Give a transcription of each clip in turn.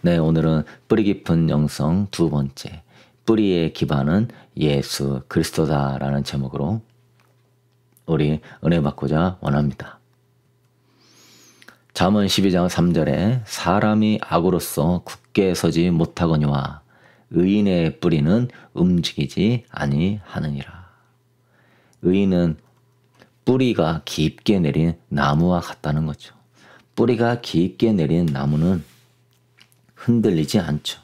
네, 오늘은 뿌리 깊은 영성 두 번째, 뿌리의 기반은 예수 그리스도다라는 제목으로 우리 은혜 받고자 원합니다. 잠언 12장 3절에 사람이 악으로서 굳게 서지 못하거니와 의인의 뿌리는 움직이지 아니하느니라. 의인은 뿌리가 깊게 내린 나무와 같다는 거죠. 뿌리가 깊게 내린 나무는 흔들리지 않죠.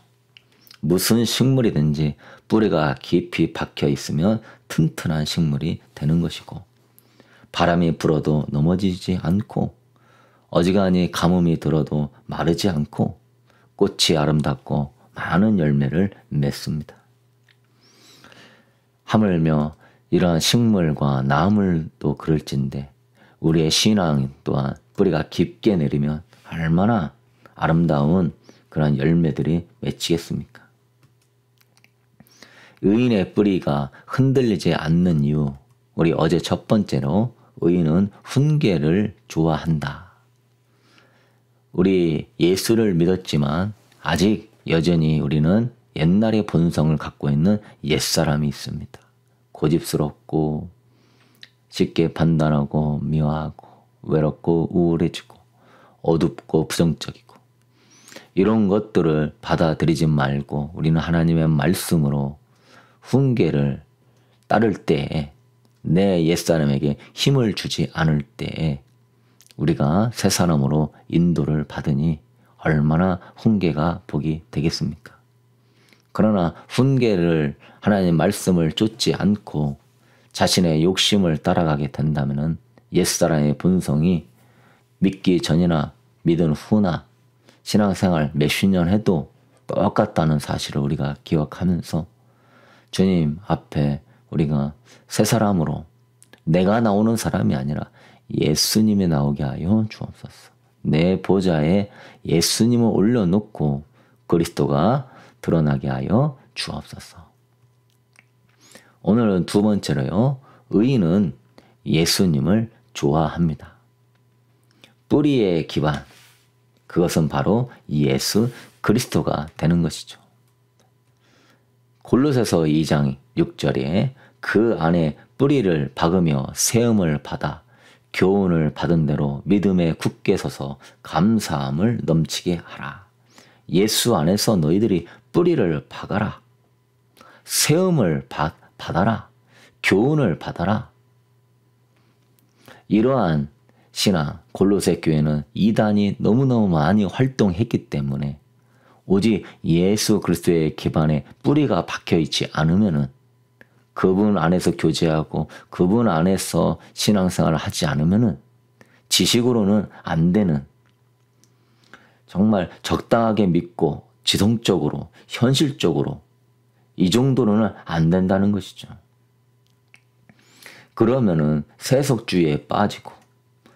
무슨 식물이든지 뿌리가 깊이 박혀 있으면 튼튼한 식물이 되는 것이고, 바람이 불어도 넘어지지 않고, 어지간히 가뭄이 들어도 마르지 않고, 꽃이 아름답고 많은 열매를 맺습니다. 하물며 이러한 식물과 나물도 그럴진데 우리의 신앙 또한 뿌리가 깊게 내리면 얼마나 아름다운 그런 열매들이 맺히겠습니까? 의인의 뿌리가 흔들리지 않는 이유, 우리 어제 첫 번째로 의인은 훈계를 좋아한다. 우리 예수를 믿었지만 아직 여전히 우리는 옛날의 본성을 갖고 있는 옛사람이 있습니다. 고집스럽고 쉽게 판단하고 미워하고 외롭고 우울해지고 어둡고 부정적이고, 이런 것들을 받아들이지 말고 우리는 하나님의 말씀으로 훈계를 따를 때에, 내 옛사람에게 힘을 주지 않을 때에 우리가 새 사람으로 인도를 받으니 얼마나 훈계가 복이 되겠습니까? 그러나 훈계를, 하나님 말씀을 쫓지 않고 자신의 욕심을 따라가게 된다면 옛사람의 본성이 믿기 전이나 믿은 후나 신앙생활 몇십 년 해도 똑같다는 사실을 우리가 기억하면서 주님 앞에 우리가 새 사람으로, 내가 나오는 사람이 아니라 예수님이 나오게 하여 주옵소서. 내 보좌에 예수님을 올려놓고 그리스도가 드러나게 하여 주옵소서. 오늘은 두 번째로요, 의인은 예수님을 좋아합니다. 뿌리의 기반, 그것은 바로 예수 그리스도가 되는 것이죠. 골로새서 2장 6절에 그 안에 뿌리를 박으며 세움을 받아 교훈을 받은 대로 믿음에 굳게 서서 감사함을 넘치게 하라. 예수 안에서 너희들이 뿌리를 박아라. 세움을 받아라. 교훈을 받아라. 이러한 신앙, 골로새 교회는 이단이 너무너무 많이 활동했기 때문에 오직 예수 그리스도의 기반에 뿌리가 박혀있지 않으면은, 그분 안에서 교제하고 그분 안에서 신앙생활을 하지 않으면은 지식으로는 안 되는, 정말 적당하게 믿고 지성적으로 현실적으로 이 정도로는 안 된다는 것이죠. 그러면은 세속주의에 빠지고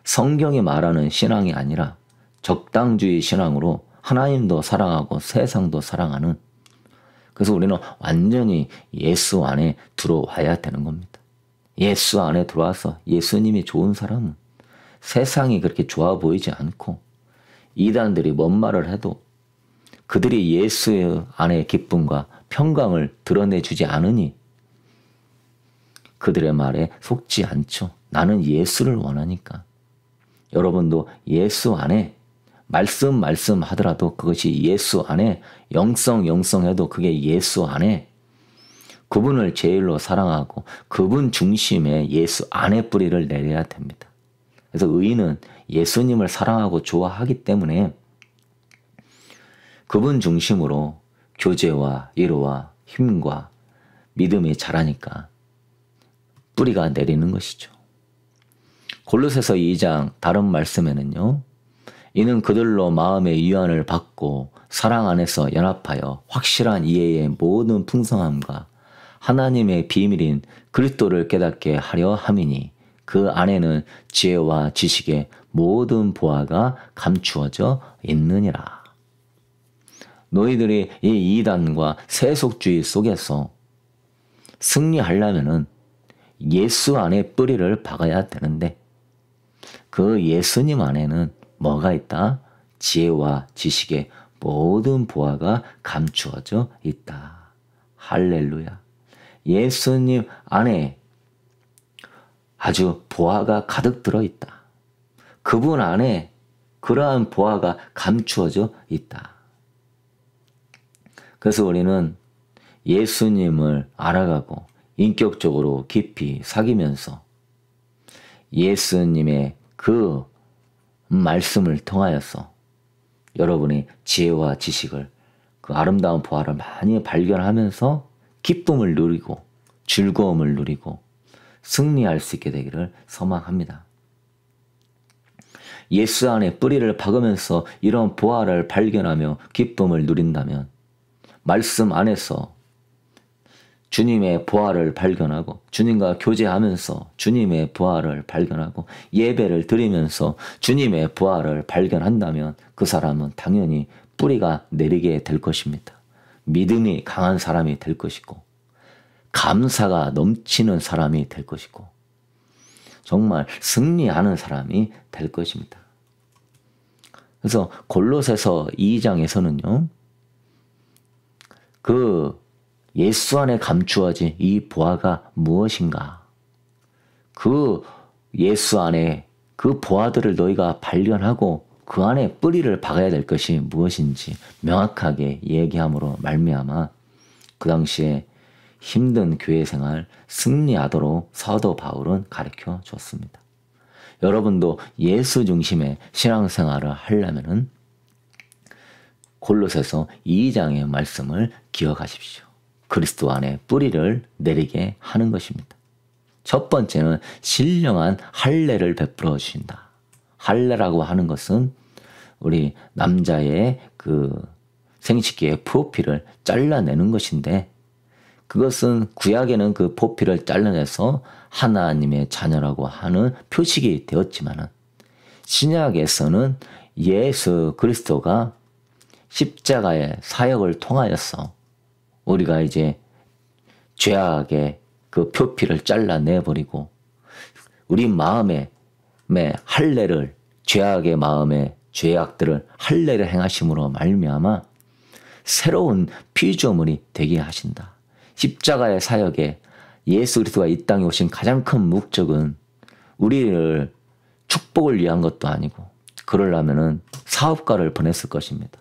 성경이 말하는 신앙이 아니라 적당주의 신앙으로 하나님도 사랑하고 세상도 사랑하는, 그래서 우리는 완전히 예수 안에 들어와야 되는 겁니다. 예수 안에 들어와서 예수님이 좋은 사람은 세상이 그렇게 좋아 보이지 않고, 이단들이 뭔 말을 해도 그들이 예수 안의 기쁨과 평강을 드러내주지 않으니 그들의 말에 속지 않죠. 나는 예수를 원하니까. 여러분도 예수 안에 말씀 하더라도 그것이 예수 안에, 영성 해도 그게 예수 안에, 그분을 제일로 사랑하고 그분 중심에 예수 안에 뿌리를 내려야 됩니다. 그래서 의인은 예수님을 사랑하고 좋아하기 때문에 그분 중심으로 교제와 위로와 힘과 믿음이 자라니까 뿌리가 내리는 것이죠. 골로새서 2장 다른 말씀에는요, 이는 그들로 마음의 위안을 받고 사랑 안에서 연합하여 확실한 이해의 모든 풍성함과 하나님의 비밀인 그리스도를 깨닫게 하려 함이니 그 안에는 지혜와 지식의 모든 보화가 감추어져 있느니라. 너희들이 이 이단과 세속주의 속에서 승리하려면은 예수 안에 뿌리를 박아야 되는데, 그 예수님 안에는 뭐가 있다? 지혜와 지식의 모든 보화가 감추어져 있다. 할렐루야. 예수님 안에 아주 보화가 가득 들어있다. 그분 안에 그러한 보화가 감추어져 있다. 그래서 우리는 예수님을 알아가고 인격적으로 깊이 사귀면서 예수님의 그 말씀을 통하여서 여러분의 지혜와 지식을 그 아름다운 보화를 많이 발견하면서 기쁨을 누리고 즐거움을 누리고 승리할 수 있게 되기를 소망합니다. 예수 안에 뿌리를 박으면서 이런 보화를 발견하며 기쁨을 누린다면 말씀 안에서 주님의 보화를 발견하고 주님과 교제하면서 주님의 보화를 발견하고 예배를 드리면서 주님의 보화를 발견한다면 그 사람은 당연히 뿌리가 내리게 될 것입니다. 믿음이 강한 사람이 될 것이고 감사가 넘치는 사람이 될 것이고 정말 승리하는 사람이 될 것입니다. 그래서 골로새서 2장에서는요. 그 예수 안에 감추어진 이 보화가 무엇인가? 그 예수 안에 그 보화들을 너희가 발견하고 그 안에 뿌리를 박아야 될 것이 무엇인지 명확하게 얘기함으로 말미암아 그 당시에 힘든 교회 생활 승리하도록 사도 바울은 가르쳐 줬습니다. 여러분도 예수 중심의 신앙생활을 하려면은 골로새서 2장의 말씀을 기억하십시오. 그리스도 안에 뿌리를 내리게 하는 것입니다. 첫 번째는 신령한 할례를 베풀어 주신다. 할례라고 하는 것은 우리 남자의 그 생식기의 표피를 잘라내는 것인데 그것은 구약에는 그 표피를 잘라내서 하나님의 자녀라고 하는 표식이 되었지만은 신약에서는 예수 그리스도가 십자가의 사역을 통하여서 우리가 이제 죄악의 그 표피를 잘라내버리고 우리 마음에 할례를 죄악의 마음에 죄악들을 할례를 행하심으로 말미암아 새로운 피조물이 되게 하신다. 십자가의 사역에 예수 그리스도가 이 땅에 오신 가장 큰 목적은 우리를 축복을 위한 것도 아니고 그러려면은 사업가를 보냈을 것입니다.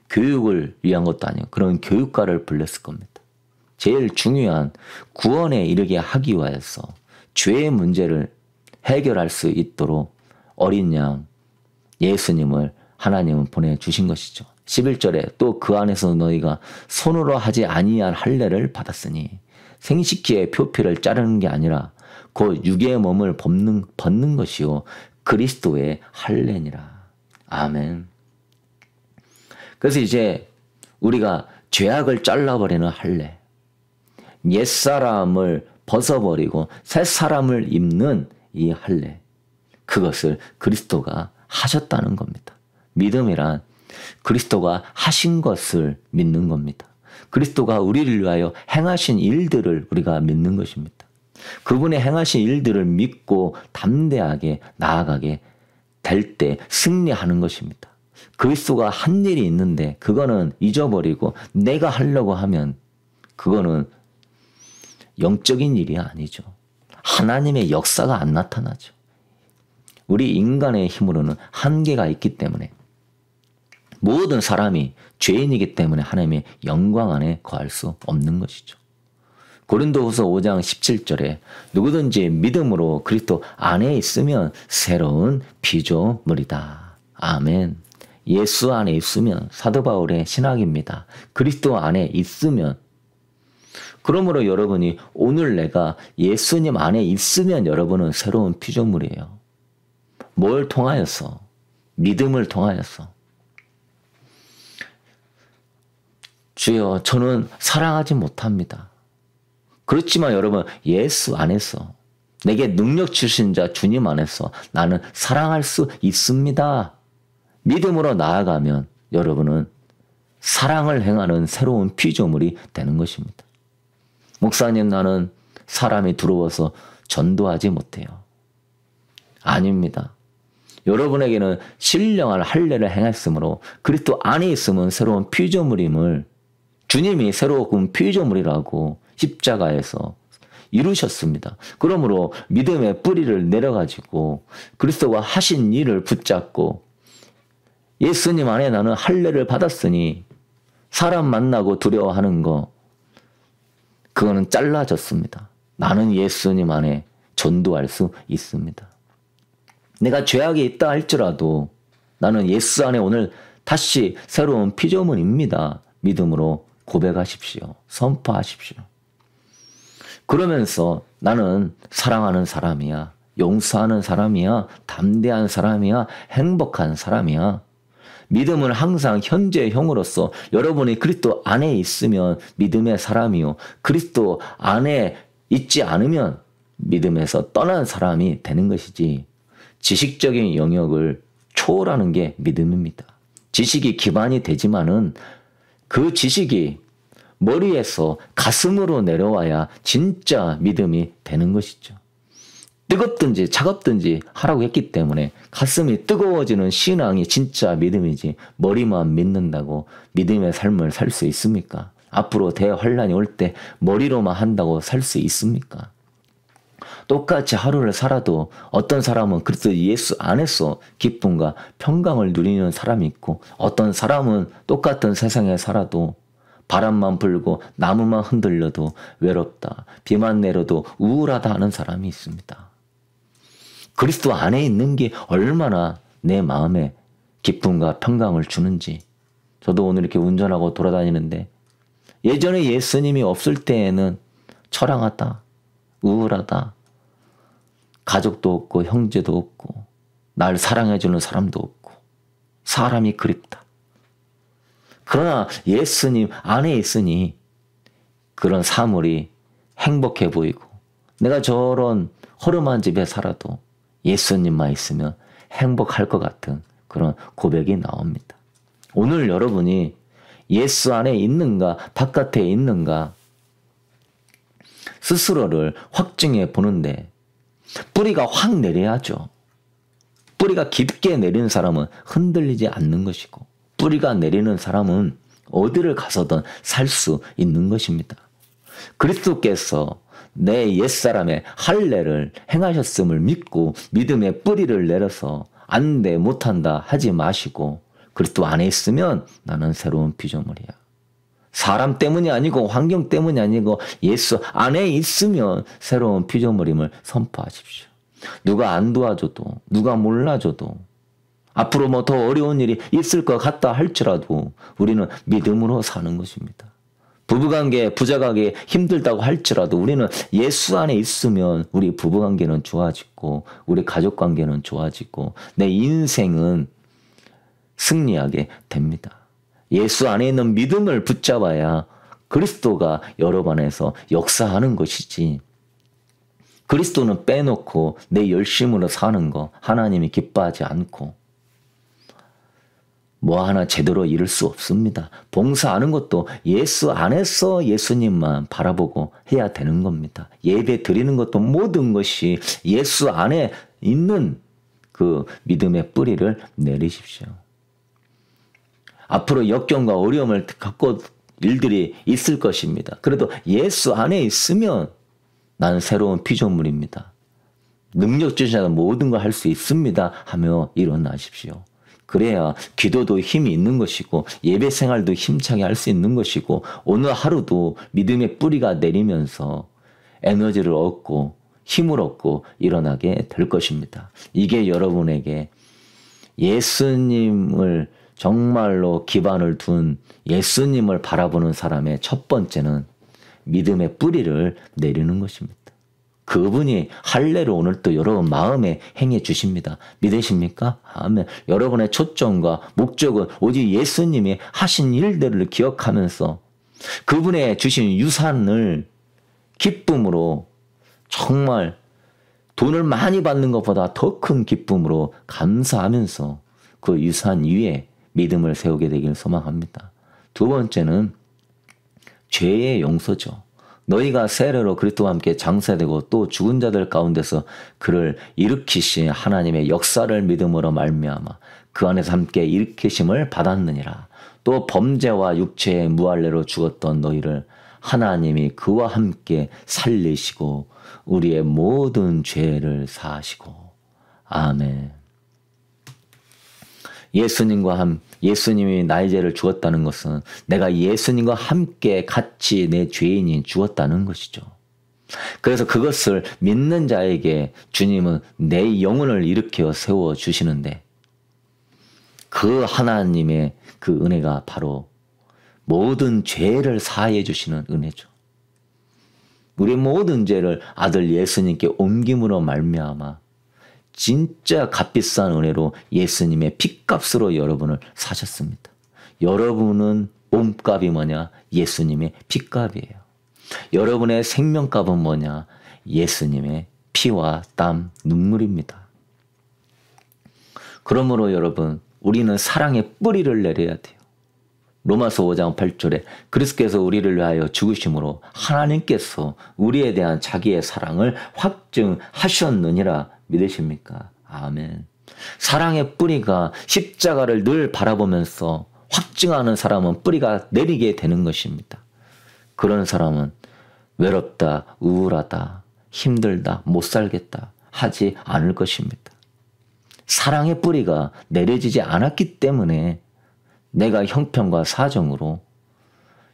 교육을 위한 것도 아니고 그런 교육가를 불렀을 겁니다. 제일 중요한 구원에 이르게 하기 위하여서 죄의 문제를 해결할 수 있도록 어린 양 예수님을 하나님은 보내주신 것이죠. 11절에 또 그 안에서 너희가 손으로 하지 아니한 할례를 받았으니 생식기의 표피를 자르는 게 아니라 곧 육의 몸을 벗는 것이요 그리스도의 할례니라. 아멘. 그래서 이제 우리가 죄악을 잘라버리는 할례, 옛사람을 벗어버리고 새사람을 입는 이 할례, 그것을 그리스도가 하셨다는 겁니다. 믿음이란 그리스도가 하신 것을 믿는 겁니다. 그리스도가 우리를 위하여 행하신 일들을 우리가 믿는 것입니다. 그분의 행하신 일들을 믿고 담대하게 나아가게 될 때 승리하는 것입니다. 그리스도가 한 일이 있는데 그거는 잊어버리고 내가 하려고 하면 그거는 영적인 일이 아니죠. 하나님의 역사가 안 나타나죠. 우리 인간의 힘으로는 한계가 있기 때문에 모든 사람이 죄인이기 때문에 하나님의 영광 안에 거할 수 없는 것이죠. 고린도후서 5장 17절에 누구든지 믿음으로 그리스도 안에 있으면 새로운 피조물이다. 아멘. 예수 안에 있으면 사도 바울의 신학입니다. 그리스도 안에 있으면 그러므로 여러분이 오늘 내가 예수님 안에 있으면 여러분은 새로운 피조물이에요. 뭘 통하여서? 믿음을 통하여서. 주여 저는 사랑하지 못합니다. 그렇지만 여러분 예수 안에서 내게 능력 주신 자 주님 안에서 나는 사랑할 수 있습니다. 믿음으로 나아가면 여러분은 사랑을 행하는 새로운 피조물이 되는 것입니다. 목사님 나는 사람이 들어와서 전도하지 못해요. 아닙니다. 여러분에게는 신령한 할례를 행했으므로 그리스도 안에 있으면 새로운 피조물임을 주님이 새로운 피조물이라고 십자가에서 이루셨습니다. 그러므로 믿음의 뿌리를 내려가지고 그리스도가 하신 일을 붙잡고 예수님 안에 나는 할례를 받았으니 사람 만나고 두려워하는 거 그거는 잘라졌습니다. 나는 예수님 안에 전도할 수 있습니다. 내가 죄악에 있다 할지라도 나는 예수 안에 오늘 다시 새로운 피조물입니다. 믿음으로 고백하십시오. 선포하십시오. 그러면서 나는 사랑하는 사람이야. 용서하는 사람이야. 담대한 사람이야. 행복한 사람이야. 믿음은 항상 현재형으로서 여러분이 그리스도 안에 있으면 믿음의 사람이요. 그리스도 안에 있지 않으면 믿음에서 떠난 사람이 되는 것이지 지식적인 영역을 초월하는 게 믿음입니다. 지식이 기반이 되지만은 그 지식이 머리에서 가슴으로 내려와야 진짜 믿음이 되는 것이죠. 뜨겁든지 차갑든지 하라고 했기 때문에 가슴이 뜨거워지는 신앙이 진짜 믿음이지 머리만 믿는다고 믿음의 삶을 살 수 있습니까? 앞으로 대환란이 올 때 머리로만 한다고 살 수 있습니까? 똑같이 하루를 살아도 어떤 사람은 그리스도 예수 안에서 기쁨과 평강을 누리는 사람이 있고 어떤 사람은 똑같은 세상에 살아도 바람만 불고 나무만 흔들려도 외롭다. 비만 내려도 우울하다 하는 사람이 있습니다. 그리스도 안에 있는 게 얼마나 내 마음에 기쁨과 평강을 주는지. 저도 오늘 이렇게 운전하고 돌아다니는데 예전에 예수님이 없을 때에는 처량하다. 우울하다. 가족도 없고 형제도 없고 날 사랑해주는 사람도 없고 사람이 그립다. 그러나 예수님 안에 있으니 그런 사물이 행복해 보이고 내가 저런 허름한 집에 살아도 예수님만 있으면 행복할 것 같은 그런 고백이 나옵니다. 오늘 여러분이 예수 안에 있는가 바깥에 있는가 스스로를 확증해 보는데 뿌리가 확 내려야죠. 뿌리가 깊게 내리는 사람은 흔들리지 않는 것이고 뿌리가 내리는 사람은 어디를 가서든 살 수 있는 것입니다. 그리스도께서 내 옛사람의 할례를 행하셨음을 믿고 믿음의 뿌리를 내려서 안 돼 못한다 하지 마시고 그리스도 안에 있으면 나는 새로운 피조물이야. 사람 때문이 아니고 환경 때문이 아니고 예수 안에 있으면 새로운 피조물임을 선포하십시오. 누가 안 도와줘도 누가 몰라줘도 앞으로 뭐 더 어려운 일이 있을 것 같다 할지라도 우리는 믿음으로 사는 것입니다. 부부관계, 부자관계 힘들다고 할지라도 우리는 예수 안에 있으면 우리 부부관계는 좋아지고 우리 가족관계는 좋아지고 내 인생은 승리하게 됩니다. 예수 안에 있는 믿음을 붙잡아야 그리스도가 여러분 안에서 역사하는 것이지 그리스도는 빼놓고 내 열심으로 사는 거 하나님이 기뻐하지 않고 뭐 하나 제대로 이룰 수 없습니다. 봉사하는 것도 예수 안에서 예수님만 바라보고 해야 되는 겁니다. 예배 드리는 것도 모든 것이 예수 안에 있는 그 믿음의 뿌리를 내리십시오. 앞으로 역경과 어려움을 겪고 일들이 있을 것입니다. 그래도 예수 안에 있으면 나는 새로운 피조물입니다. 능력 주시는 모든 걸 할 수 있습니다 하며 일어나십시오. 그래야 기도도 힘이 있는 것이고 예배 생활도 힘차게 할 수 있는 것이고 오늘 하루도 믿음의 뿌리가 내리면서 에너지를 얻고 힘을 얻고 일어나게 될 것입니다. 이게 여러분에게 예수님을 정말로 기반을 둔 예수님을 바라보는 사람의 첫 번째는 믿음의 뿌리를 내리는 것입니다. 그분이 할례를 오늘 또 여러분 마음에 행해 주십니다. 믿으십니까? 아멘. 여러분의 초점과 목적은 오직 예수님이 하신 일들을 기억하면서 그분의 주신 유산을 기쁨으로 정말 돈을 많이 받는 것보다 더 큰 기쁨으로 감사하면서 그 유산 위에 믿음을 세우게 되길 소망합니다. 두 번째는 죄의 용서죠. 너희가 세례로 그리스도와 함께 장사되고 또 죽은 자들 가운데서 그를 일으키신 하나님의 역사를 믿음으로 말미암아 그 안에서 함께 일으키심을 받았느니라. 또 범죄와 육체의 무할례로 죽었던 너희를 하나님이 그와 함께 살리시고 우리의 모든 죄를 사하시고. 아멘. 예수님이 나의 죄를 죽었다는 것은 내가 예수님과 함께 같이 내 죄인이 죽었다는 것이죠. 그래서 그것을 믿는 자에게 주님은 내 영혼을 일으켜 세워주시는데 그 하나님의 그 은혜가 바로 모든 죄를 사해 주시는 은혜죠. 우리 모든 죄를 아들 예수님께 옮김으로 말미암아 진짜 값비싼 은혜로 예수님의 핏값으로 여러분을 사셨습니다. 여러분은 몸값이 뭐냐? 예수님의 핏값이에요. 여러분의 생명값은 뭐냐? 예수님의 피와 땀, 눈물입니다. 그러므로 여러분, 우리는 사랑의 뿌리를 내려야 돼요. 로마서 5장 8절에 그리스도께서 우리를 위하여 죽으심으로 하나님께서 우리에 대한 자기의 사랑을 확증하셨느니라. 믿으십니까? 아멘. 사랑의 뿌리가 십자가를 늘 바라보면서 확증하는 사람은 뿌리가 내리게 되는 것입니다. 그런 사람은 외롭다, 우울하다, 힘들다, 못 살겠다 하지 않을 것입니다. 사랑의 뿌리가 내려지지 않았기 때문에 내가 형편과 사정으로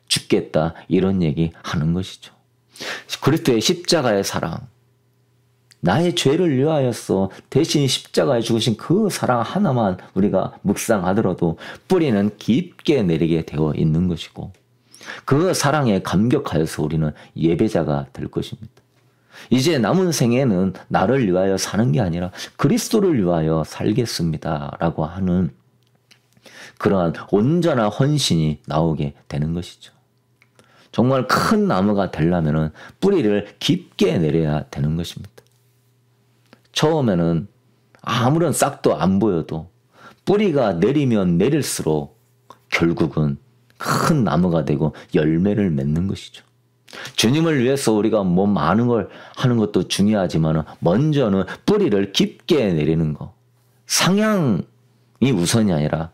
죽겠다 이런 얘기 하는 것이죠. 그리스도의 십자가의 사랑, 나의 죄를 위하여서 대신 십자가에 죽으신 그 사랑 하나만 우리가 묵상하더라도 뿌리는 깊게 내리게 되어 있는 것이고 그 사랑에 감격하여서 우리는 예배자가 될 것입니다. 이제 남은 생에는 나를 위하여 사는 게 아니라 그리스도를 위하여 살겠습니다 라고 하는 그러한 온전한 헌신이 나오게 되는 것이죠. 정말 큰 나무가 되려면 뿌리를 깊게 내려야 되는 것입니다. 처음에는 아무런 싹도 안 보여도 뿌리가 내리면 내릴수록 결국은 큰 나무가 되고 열매를 맺는 것이죠. 주님을 위해서 우리가 뭐 많은 걸 하는 것도 중요하지만 먼저는 뿌리를 깊게 내리는 거. 상향이 우선이 아니라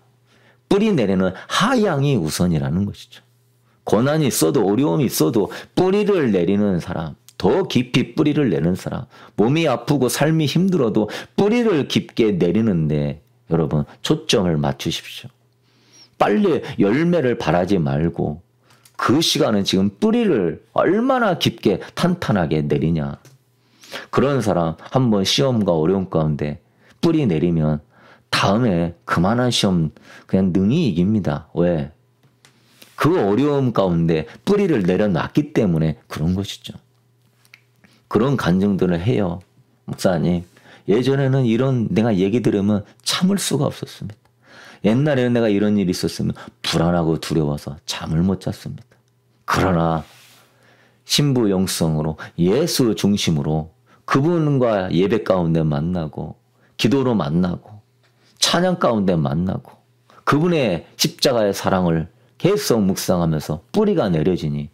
뿌리 내리는 하향이 우선이라는 것이죠. 고난이 있어도 어려움이 있어도 뿌리를 내리는 사람, 더 깊이 뿌리를 내는 사람, 몸이 아프고 삶이 힘들어도 뿌리를 깊게 내리는데 여러분 초점을 맞추십시오. 빨리 열매를 바라지 말고 그 시간은 지금 뿌리를 얼마나 깊게 탄탄하게 내리냐. 그런 사람 한번 시험과 어려움 가운데 뿌리 내리면 다음에 그만한 시험 그냥 능히 이깁니다. 왜? 그 어려움 가운데 뿌리를 내려놨기 때문에 그런 것이죠. 그런 간증들을 해요. 목사님, 예전에는 이런 내가 얘기 들으면 참을 수가 없었습니다. 옛날에는 내가 이런 일이 있었으면 불안하고 두려워서 잠을 못 잤습니다. 그러나 신부 영성으로 예수 중심으로 그분과 예배 가운데 만나고 기도로 만나고 찬양 가운데 만나고 그분의 십자가의 사랑을 계속 묵상하면서 뿌리가 내려지니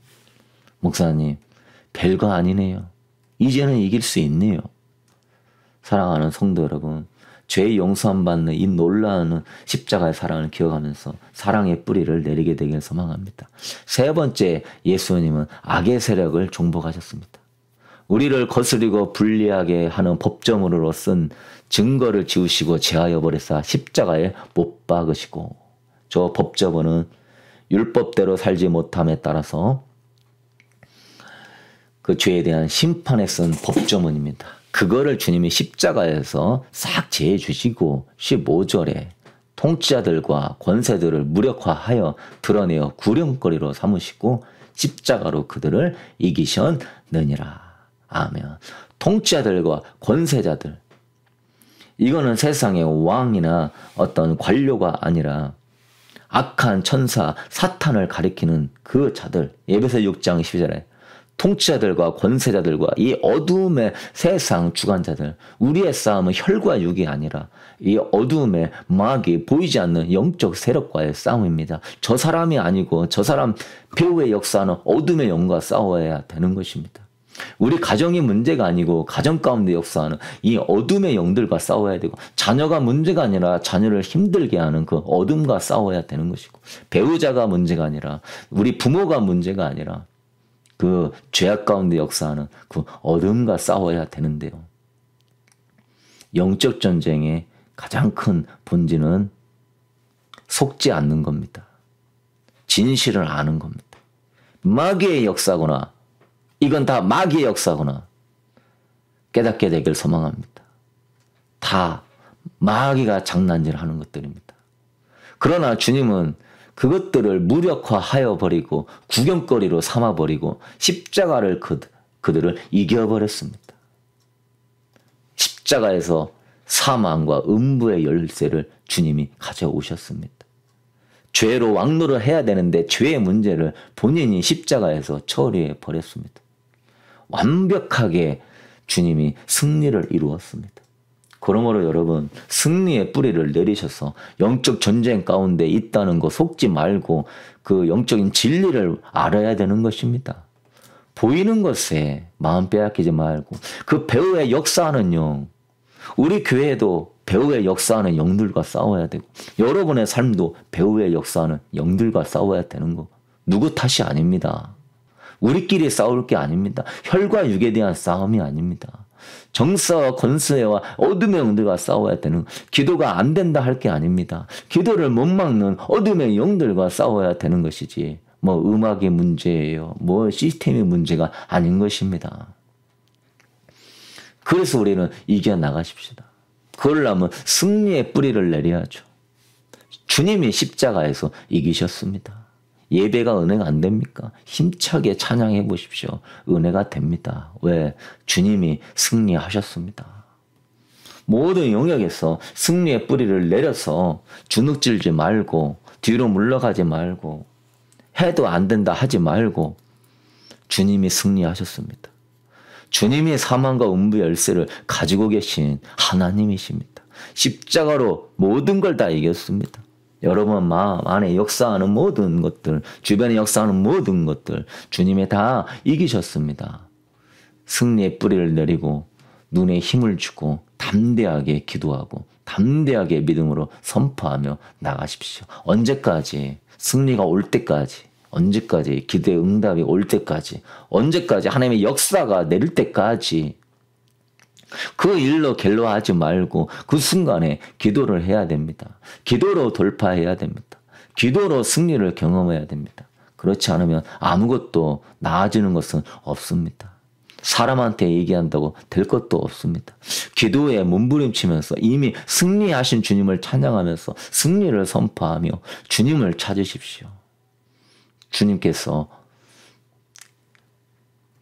목사님 별거 아니네요. 이제는 이길 수 있네요. 사랑하는 성도 여러분, 죄 용서함 받는 이 놀라운 십자가의 사랑을 기억하면서 사랑의 뿌리를 내리게 되길 소망합니다. 세 번째, 예수님은 악의 세력을 정복하셨습니다. 우리를 거스리고 불리하게 하는 법조문으로 쓴 증거를 지우시고 제하여 버리사 십자가에 못 박으시고, 저 법조문은 율법대로 살지 못함에 따라서 그 죄에 대한 심판에 쓴 법조문입니다. 그거를 주님이 십자가에서 싹 제해 주시고 15절에 통치자들과 권세들을 무력화하여 드러내어 구령거리로 삼으시고 십자가로 그들을 이기셨느니라. 아멘. 통치자들과 권세자들, 이거는 세상의 왕이나 어떤 관료가 아니라 악한 천사 사탄을 가리키는 그 자들. 에베소 6장 12절에 통치자들과 권세자들과 이 어두움의 세상 주관자들, 우리의 싸움은 혈과 육이 아니라 이 어두움의 마귀, 보이지 않는 영적 세력과의 싸움입니다. 저 사람이 아니고 저 사람 배후의 역사는 어둠의 영과 싸워야 되는 것입니다. 우리 가정이 문제가 아니고 가정 가운데 역사하는 이 어둠의 영들과 싸워야 되고, 자녀가 문제가 아니라 자녀를 힘들게 하는 그 어둠과 싸워야 되는 것이고, 배우자가 문제가 아니라 우리 부모가 문제가 아니라 그 죄악 가운데 역사하는 그 어둠과 싸워야 되는데요. 영적 전쟁의 가장 큰 본질은 속지 않는 겁니다. 진실을 아는 겁니다. 마귀의 역사구나, 이건 다 마귀의 역사구나 깨닫게 되길 소망합니다. 다 마귀가 장난질하는 것들입니다. 그러나 주님은 그것들을 무력화하여 버리고 구경거리로 삼아버리고 십자가를 그들을 이겨버렸습니다. 십자가에서 사망과 음부의 열쇠를 주님이 가져오셨습니다. 죄로 왕노를 해야 되는데 죄의 문제를 본인이 십자가에서 처리해 버렸습니다. 완벽하게 주님이 승리를 이루었습니다. 그러므로 여러분, 승리의 뿌리를 내리셔서 영적 전쟁 가운데 있다는 거 속지 말고 그 영적인 진리를 알아야 되는 것입니다. 보이는 것에 마음 빼앗기지 말고 그 배후의 역사하는 영, 우리 교회도 배후의 역사하는 영들과 싸워야 되고, 여러분의 삶도 배후의 역사하는 영들과 싸워야 되는 거 누구 탓이 아닙니다. 우리끼리 싸울 게 아닙니다. 혈과 육에 대한 싸움이 아닙니다. 정사와 권세와 어둠의 영들과 싸워야 되는, 기도가 안 된다 할 게 아닙니다. 기도를 못 막는 어둠의 영들과 싸워야 되는 것이지, 뭐 음악의 문제예요, 뭐 시스템의 문제가 아닌 것입니다. 그래서 우리는 이겨나가십시다. 그러려면 승리의 뿌리를 내려야죠. 주님이 십자가에서 이기셨습니다. 예배가 은혜가 안 됩니까? 힘차게 찬양해 보십시오. 은혜가 됩니다. 왜? 주님이 승리하셨습니다. 모든 영역에서 승리의 뿌리를 내려서 주눅질지 말고 뒤로 물러가지 말고 해도 안 된다 하지 말고 주님이 승리하셨습니다. 주님이 사망과 음부의 열쇠를 가지고 계신 하나님이십니다. 십자가로 모든 걸 다 이겼습니다. 여러분 마음 안에 역사하는 모든 것들, 주변에 역사하는 모든 것들 주님이 다 이기셨습니다. 승리의 뿌리를 내리고 눈에 힘을 주고 담대하게 기도하고 담대하게 믿음으로 선포하며 나가십시오. 언제까지? 승리가 올 때까지. 언제까지? 기도의 응답이 올 때까지. 언제까지? 하나님의 역사가 내릴 때까지. 그 일로 갤러하지 말고 그 순간에 기도를 해야 됩니다. 기도로 돌파해야 됩니다. 기도로 승리를 경험해야 됩니다. 그렇지 않으면 아무것도 나아지는 것은 없습니다. 사람한테 얘기한다고 될 것도 없습니다. 기도에 몸부림치면서 이미 승리하신 주님을 찬양하면서 승리를 선포하며 주님을 찾으십시오. 주님께서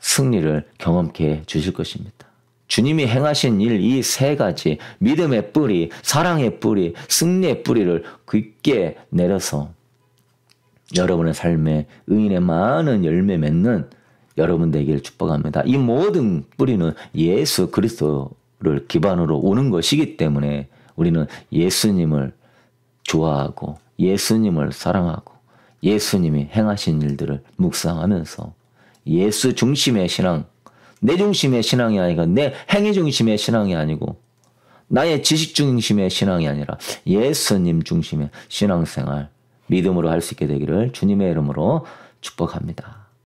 승리를 경험케 해 주실 것입니다. 주님이 행하신 일 이 세 가지, 믿음의 뿌리, 사랑의 뿌리, 승리의 뿌리를 깊게 내려서 여러분의 삶에 의인의 많은 열매 맺는 여러분 되기를 축복합니다. 이 모든 뿌리는 예수 그리스도를 기반으로 오는 것이기 때문에 우리는 예수님을 좋아하고 예수님을 사랑하고 예수님이 행하신 일들을 묵상하면서 예수 중심의 신앙, 내 중심의 신앙이 아니라 내 행위 중심의 신앙이 아니고 나의 지식 중심의 신앙이 아니라 예수님 중심의 신앙생활, 믿음으로 할 수 있게 되기를 주님의 이름으로 축복합니다.